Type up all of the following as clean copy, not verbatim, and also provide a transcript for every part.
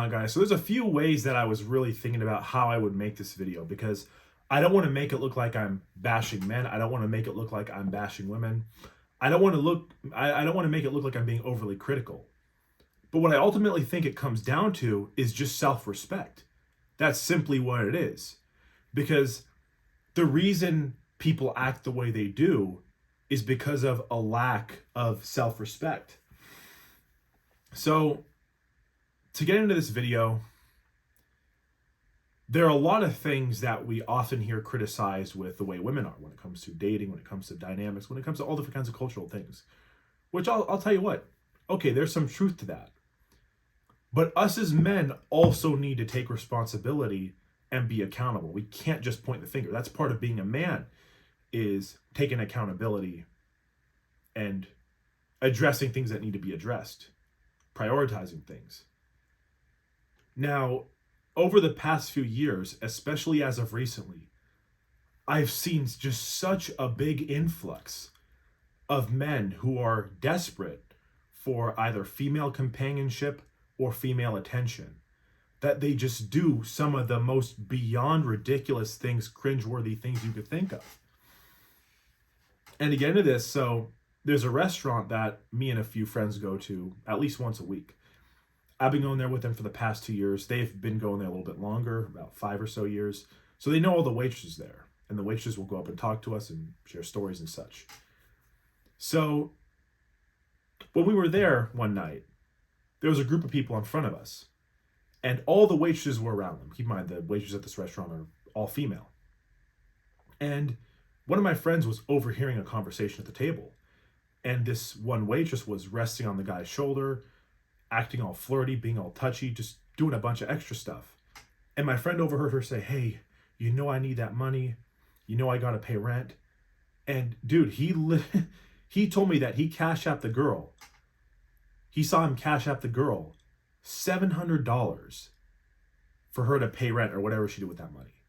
on, guys? So there's a few ways that I was really thinking about how I would make this video, because I don't want to make it look like I'm bashing men. I don't want to make it look like I'm bashing women. I don't want to make it look like I'm being overly critical. But what I ultimately think it comes down to is just self-respect. That's simply what it is. Because the reason people act the way they do is because of a lack of self-respect. So, to get into this video, there are a lot of things that we often hear criticized with the way women are when it comes to dating, when it comes to dynamics, when it comes to all different kinds of cultural things. Which I'll tell you what, okay, there's some truth to that. But us as men also need to take responsibility and be accountable. We can't just point the finger. That's part of being a man, is taking accountability and addressing things that need to be addressed, prioritizing things. Now, over the past few years, especially as of recently, I've seen just such a big influx of men who are desperate for either female companionship or female attention, that they just do some of the most beyond ridiculous things, cringeworthy things you could think of. And to get into this, so there's a restaurant that me and a few friends go to at least once a week. I've been going there with them for the past 2 years. They've been going there a little bit longer, about 5 or so years. So they know all the waitresses there. And the waitresses will go up and talk to us and share stories and such. So when we were there one night, there was a group of people in front of us. And all the waitresses were around them. Keep in mind, the waitresses at this restaurant are all female. And one of my friends was overhearing a conversation at the table. And this one waitress was resting on the guy's shoulder, acting all flirty, being all touchy, just doing a bunch of extra stuff. And my friend overheard her say, "Hey, you know I need that money. You know I gotta pay rent." And dude, he told me that he cash apped the girl. He saw him cash app the girl $700 for her to pay rent or whatever she did with that money.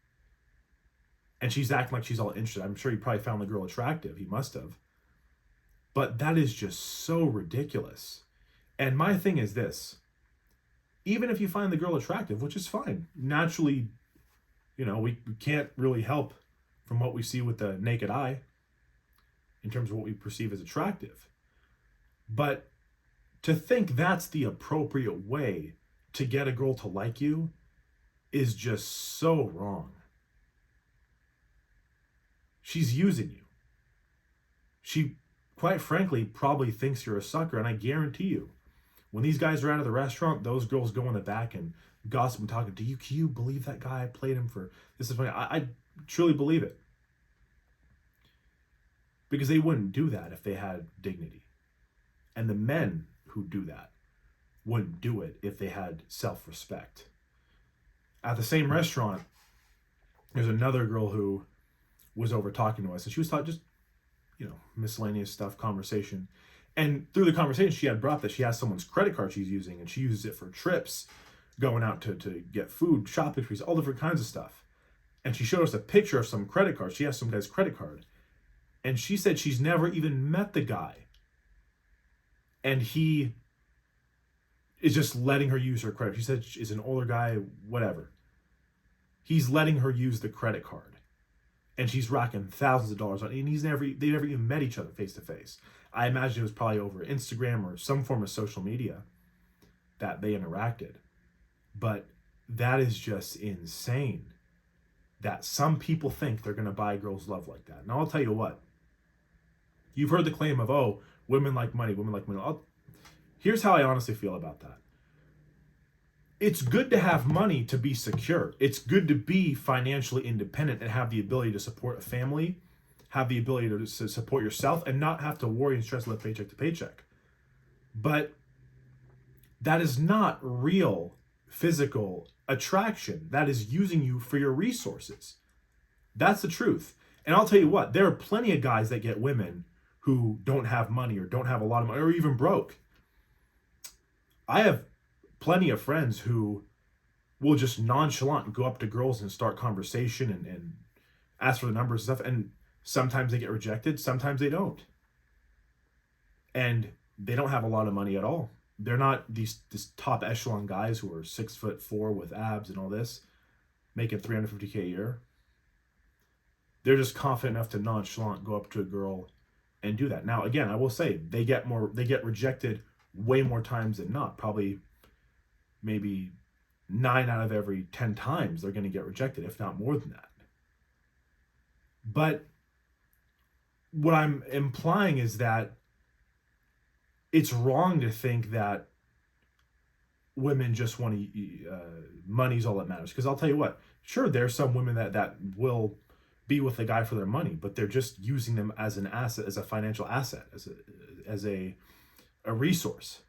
And she's acting like she's all interested. I'm sure he probably found the girl attractive. He must have. But that is just so ridiculous. And my thing is this: even if you find the girl attractive, which is fine, naturally, we can't really help from what we see with the naked eye in terms of what we perceive as attractive. But to think that's the appropriate way to get a girl to like you is just so wrong. She's using you. She, quite frankly, probably thinks you're a sucker, and I guarantee you, when these guys are out of the restaurant, those girls go in the back and gossip and talk. Can you believe that guy? I played him for this is funny. I truly believe it. Because they wouldn't do that if they had dignity. And the men who do that wouldn't do it if they had self-respect. At the same restaurant, there's another girl who was over talking to us, and she was talking just, miscellaneous stuff, conversation. And through the conversation, she had brought that she has someone's credit card she's using, and she uses it for trips, going out to get food, shopping fees, all different kinds of stuff. And she showed us a picture of some credit card. She has some guy's credit card. And she said she's never even met the guy. And he is just letting her use her credit. She said she's an older guy, whatever. He's letting her use the credit card. And she's rocking thousands of dollars on it. And they never even met each other face to face. I imagine it was probably over Instagram or some form of social media that they interacted. But that is just insane that some people think they're going to buy girls' love like that. Now, I'll tell you what. You've heard the claim of, oh, women like money, women like money. Here's how I honestly feel about that. It's good to have money to be secure. It's good to be financially independent and have the ability to support a family, have the ability to support yourself, and not have to worry and stress live paycheck to paycheck. But that is not real physical attraction. That is using you for your resources. That's the truth. And I'll tell you what, there are plenty of guys that get women who don't have money or don't have a lot of money or even broke. I have plenty of friends who will just nonchalant go up to girls and start conversation and ask for the numbers and stuff. And sometimes they get rejected, sometimes they don't. And they don't have a lot of money at all. They're not this top echelon guys who are 6'4" with abs and all this, making $350K a year. They're just confident enough to nonchalant go up to a girl and do that. Now, again, I will say they get rejected way more times than not. Probably maybe 9 out of every 10 times they're going to get rejected, if not more than that. But what I'm implying is that it's wrong to think that women just want to money's all that matters. Because I'll tell you what, sure, there's some women that will be with a guy for their money, but they're just using them as an asset, as a financial asset, as a resource.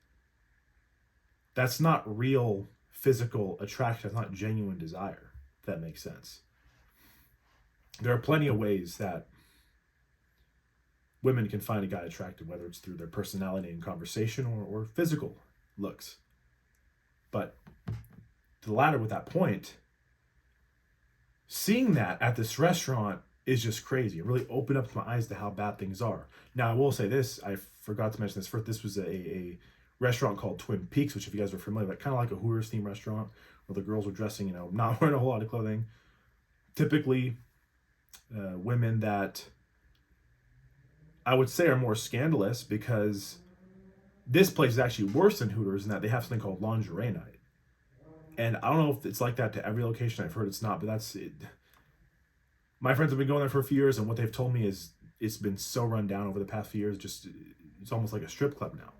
That's not real physical attraction. That's not genuine desire, if that makes sense. There are plenty of ways that women can find a guy attractive, whether it's through their personality and conversation or physical looks. But to the latter, with that point, seeing that at this restaurant is just crazy. It really opened up my eyes to how bad things are. Now, I will say this. I forgot to mention this first. This was a restaurant called Twin Peaks, which if you guys are familiar with, kind of like a Hooters themed restaurant where the girls were dressing, not wearing a whole lot of clothing. Typically, women that I would say are more scandalous, because this place is actually worse than Hooters in that they have something called lingerie night. And I don't know if it's like that to every location. I've heard it's not, but that's it. My friends have been going there for a few years, and what they've told me is it's been so run down over the past few years. Just it's almost like a strip club now.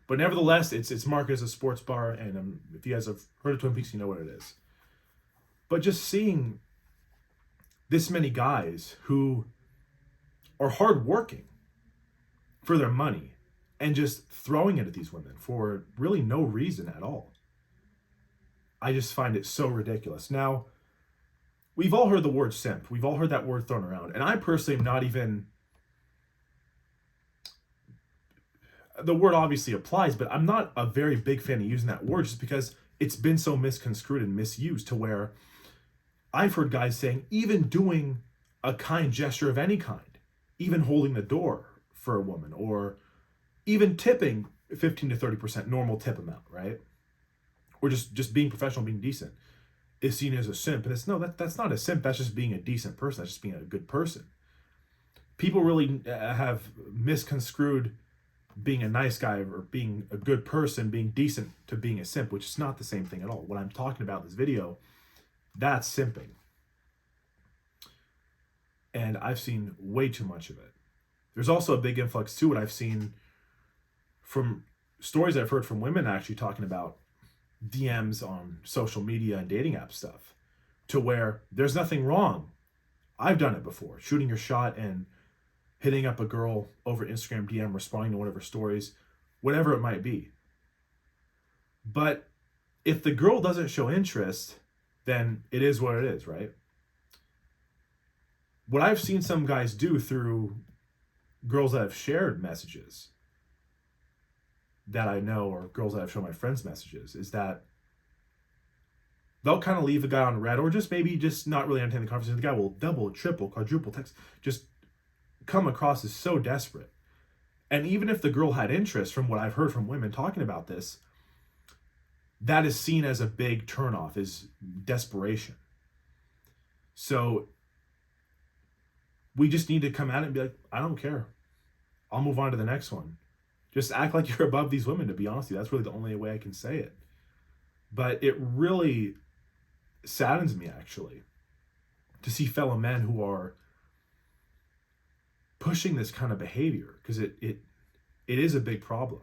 But nevertheless, it's marketed as a sports bar, and if you guys have heard of Twin Peaks, you know what it is. But just seeing this many guys who are hardworking for their money and just throwing it at these women for really no reason at all, I just find it so ridiculous. Now, we've all heard the word simp. We've all heard that word thrown around. And I personally am not even... The word obviously applies, but I'm not a very big fan of using that word just because it's been so misconstrued and misused to where I've heard guys saying even doing a kind gesture of any kind, even holding the door for a woman, or even tipping 15 to 30% normal tip amount, right? Or just being professional, being decent, is seen as a simp. And that's not a simp. That's just being a decent person. That's just being a good person. People really have misconstrued being a nice guy or being a good person, being decent, to being a simp, which is not the same thing at all. What I'm talking about in this video, that's simping. And I've seen way too much of it. There's also a big influx too, what I've seen from stories I've heard from women actually talking about DMs on social media and dating app stuff, to where there's nothing wrong. I've done it before, shooting your shot and hitting up a girl over Instagram DM, responding to one of her stories, whatever it might be. But if the girl doesn't show interest, then it is what it is, right? What I've seen some guys do through girls that have shared messages that I know, or girls that I've shown my friends messages, is that they'll kind of leave the guy on red, or just maybe just not really entertain the conversation. The guy will double, triple, quadruple text, just come across as so desperate. And even if the girl had interest, from what I've heard from women talking about this, that is seen as a big turnoff, is desperation. So we just need to come at it and be like, I don't care. I'll move on to the next one. Just act like you're above these women, to be honest with you. That's really the only way I can say it. But it really saddens me, actually, to see fellow men who are pushing this kind of behavior, because it is a big problem.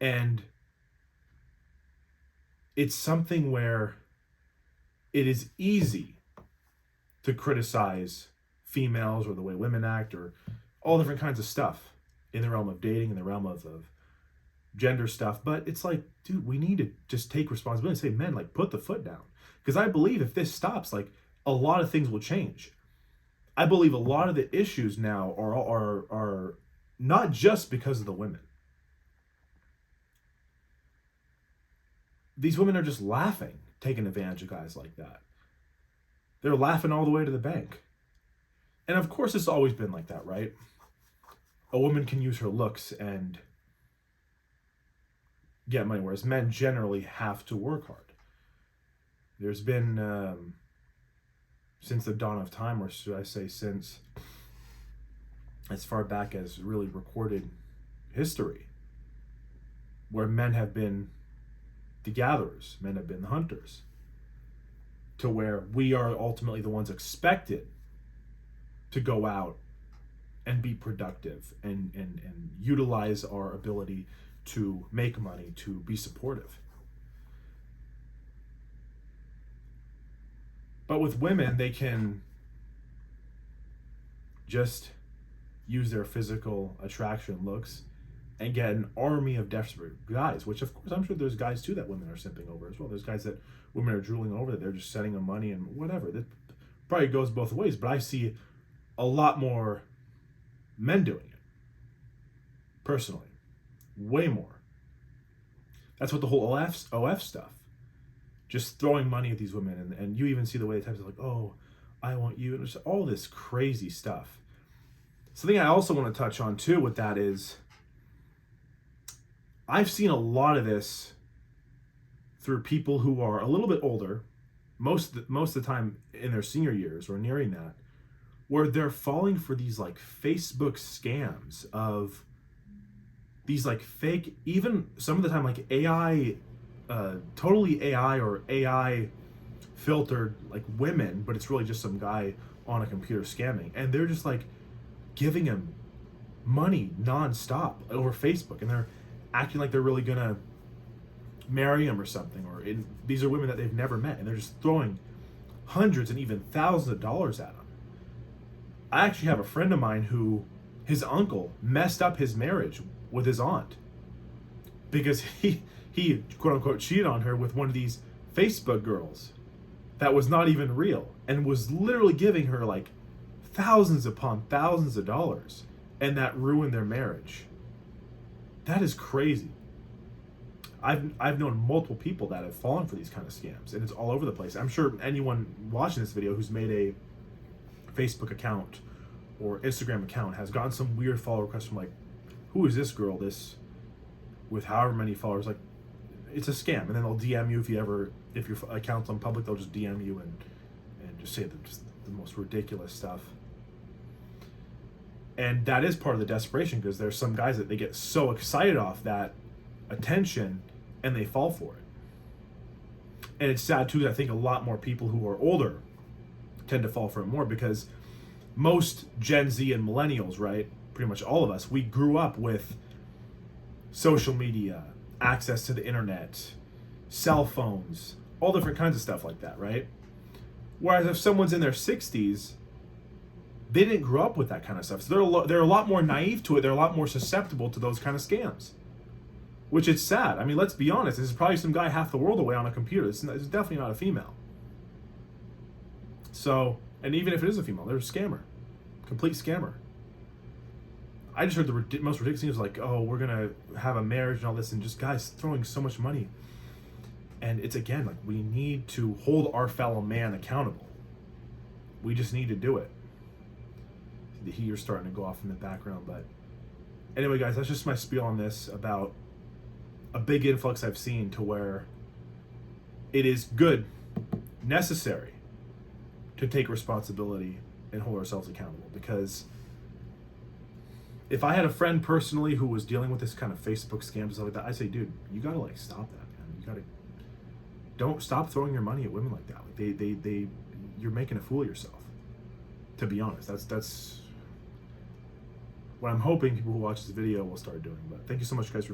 And it's something where it is easy to criticize females or the way women act or all different kinds of stuff in the realm of dating, in the realm of gender stuff. But it's like, dude, we need to just take responsibility and say, men, like, put the foot down. Because I believe if this stops, like, a lot of things will change. I believe a lot of the issues now are not just because of the women. These women are just laughing, taking advantage of guys like that. They're laughing all the way to the bank. And of course, it's always been like that, right? A woman can use her looks and get money, whereas men generally have to work hard. There's been, since the dawn of time, or should I say since as far back as really recorded history, where men have been the gatherers, men have been the hunters, to where we are ultimately the ones expected to go out and be productive and utilize our ability to make money, to be supportive. But with women, they can just use their physical attraction, looks, and get an army of desperate guys, which of course I'm sure there's guys too that women are simping over as well. There's guys that women are drooling over, that they're just sending them money and whatever. That probably goes both ways, but I see a lot more men doing it, personally. Way more. That's what the whole OF stuff. Just throwing money at these women, and you even see the way the types are like, oh, I want you, and just all this crazy stuff. Something I also want to touch on too with that is, I've seen a lot of this through people who are a little bit older, most of the time in their senior years or nearing that, where they're falling for these like Facebook scams of these like fake, even some of the time like AI, totally AI or AI filtered like women, but it's really just some guy on a computer scamming, and they're just like giving him money nonstop over Facebook, and they're acting like they're really gonna marry him or something, or these are women that they've never met, and they're just throwing hundreds and even thousands of dollars at them. I actually have a friend of mine who, his uncle messed up his marriage with his aunt because he quote unquote cheated on her with one of these Facebook girls that was not even real, and was literally giving her like thousands upon thousands of dollars, and that ruined their marriage. That is crazy. I've known multiple people that have fallen for these kind of scams, and it's all over the place. I'm sure anyone watching this video who's made a Facebook account or Instagram account has gotten some weird follow requests from like, who is this girl, this with however many followers? Like, it's a scam, and then they'll DM you if your account's on public, they'll just DM you and just say just the most ridiculous stuff. And that is part of the desperation, because there's some guys that they get so excited off that attention and they fall for it. And it's sad too that I think a lot more people who are older tend to fall for it more, because most Gen Z and millennials, right, pretty much all of us, we grew up with social media, access to the internet, cell phones, all different kinds of stuff like that, right? Whereas if someone's in their 60s, they didn't grow up with that kind of stuff. So they're a lot more naive to it. They're a lot more susceptible to those kind of scams, which is sad. I mean, let's be honest. This is probably some guy half the world away on a computer. This is definitely not a female. So, and even if it is a female, they're a scammer. Complete scammer. I just heard the most ridiculous things like, oh, we're going to have a marriage and all this, and just guys throwing so much money. And it's, again, like, we need to hold our fellow man accountable. We just need to do it. The heater's starting to go off in the background, but anyway, guys, that's just my spiel on this about a big influx I've seen, to where it is good, necessary to take responsibility and hold ourselves accountable. Because if I had a friend personally who was dealing with this kind of Facebook scams and stuff like that, I say, dude, you gotta like stop that, man. You gotta, don't stop throwing your money at women like that. Like you're making a fool of yourself. To be honest, that's what I'm hoping people who watch this video will start doing. But thank you so much, guys, for